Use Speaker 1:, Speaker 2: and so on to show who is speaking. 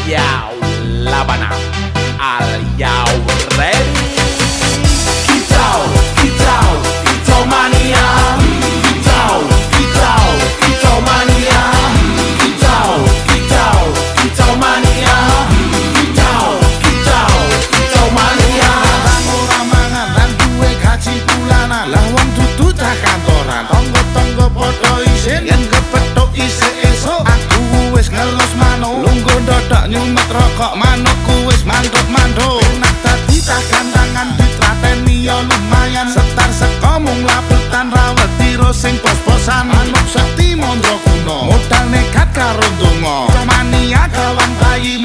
Speaker 1: Yo, Labana, are you ready? Kitau, kitau, kitau mania. Kitau, kitau, kitau mania. Kitau, kitau, kitau mania. Kitau, kitau, kitau mania.
Speaker 2: Bang ora mangan lan duwe gaji bulanan, lah wong dudu cah kantoran. Tonggo-tonggo padha isin yen kepethuk isih esuk. Aku wis ngelos manuk, lungguh ndodok nyumet rokok manukku wis manduk-manduk. Enak dadi cah gandangan ditrateni ya lumayan. Setar seko mung laputan rawet tiro sing pos-posan. Manuk sekti mondro kuno, modal nekat karo donga. Mania kawan bayi